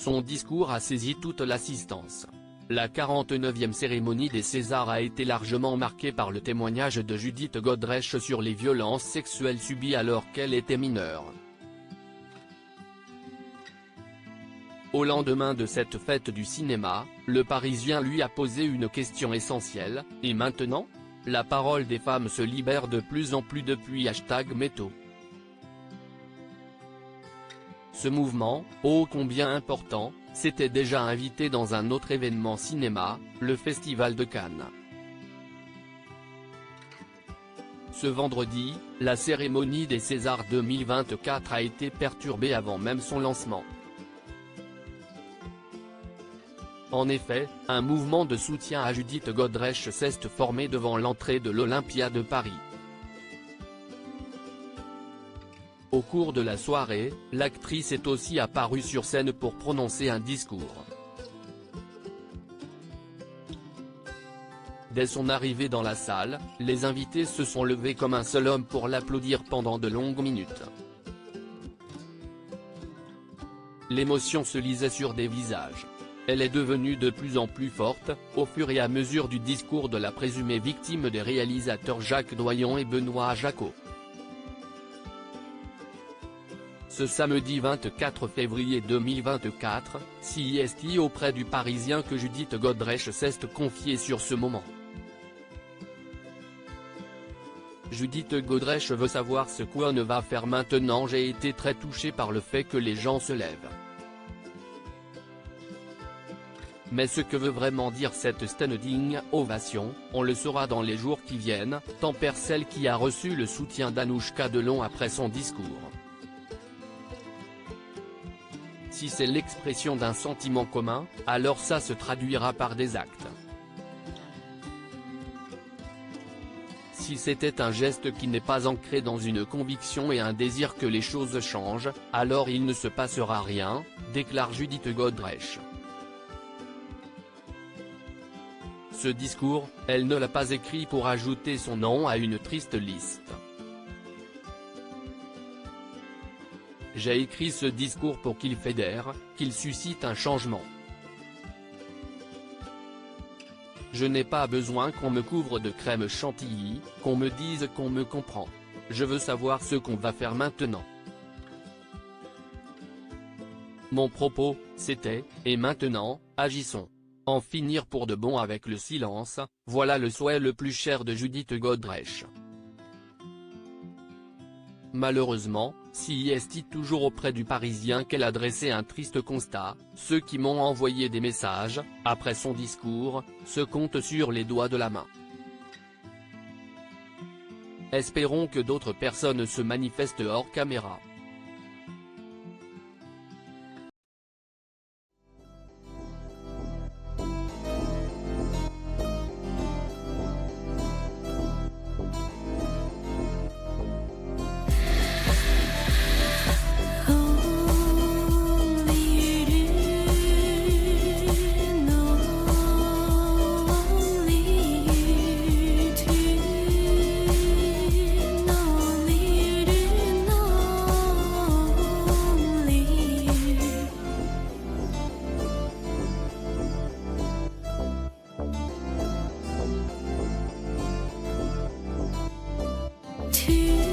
Son discours a saisi toute l'assistance. La 49e cérémonie des Césars a été largement marquée par le témoignage de Judith Godrèche sur les violences sexuelles subies alors qu'elle était mineure. Au lendemain de cette fête du cinéma, le Parisien lui a posé une question essentielle: et maintenant ? La parole des femmes se libère de plus en plus depuis #Métaux. Ce mouvement, ô combien important, s'était déjà invité dans un autre événement cinéma, le Festival de Cannes. Ce vendredi, la cérémonie des Césars 2024 a été perturbée avant même son lancement. En effet, un mouvement de soutien à Judith Godrèche s'est formé devant l'entrée de l'Olympia de Paris. Au cours de la soirée, l'actrice est aussi apparue sur scène pour prononcer un discours. Dès son arrivée dans la salle, les invités se sont levés comme un seul homme pour l'applaudir pendant de longues minutes. L'émotion se lisait sur des visages. Elle est devenue de plus en plus forte, au fur et à mesure du discours de la présumée victime des réalisateurs Jacques Doyon et Benoît Jacot. Ce samedi 24 février 2024, c'est auprès du Parisien que Judith Godrèche s'est confiée sur ce moment. Judith Godrèche veut savoir ce qu'on va faire maintenant. J'ai été très touchée par le fait que les gens se lèvent. Mais ce que veut vraiment dire cette standing ovation, on le saura dans les jours qui viennent, tempère celle qui a reçu le soutien d'Anouchka Delon après son discours. Si c'est l'expression d'un sentiment commun, alors ça se traduira par des actes. Si c'était un geste qui n'est pas ancré dans une conviction et un désir que les choses changent, alors il ne se passera rien, déclare Judith Godrèche. Ce discours, elle ne l'a pas écrit pour ajouter son nom à une triste liste. J'ai écrit ce discours pour qu'il fédère, qu'il suscite un changement. Je n'ai pas besoin qu'on me couvre de crème chantilly, qu'on me dise qu'on me comprend. Je veux savoir ce qu'on va faire maintenant. Mon propos, c'était, et maintenant, agissons. En finir pour de bon avec le silence, voilà le souhait le plus cher de Judith Godrèche. Malheureusement, c'est toujours auprès du Parisien qu'elle a dressé un triste constat: ceux qui m'ont envoyé des messages, après son discours, se comptent sur les doigts de la main. Espérons que d'autres personnes se manifestent hors caméra. To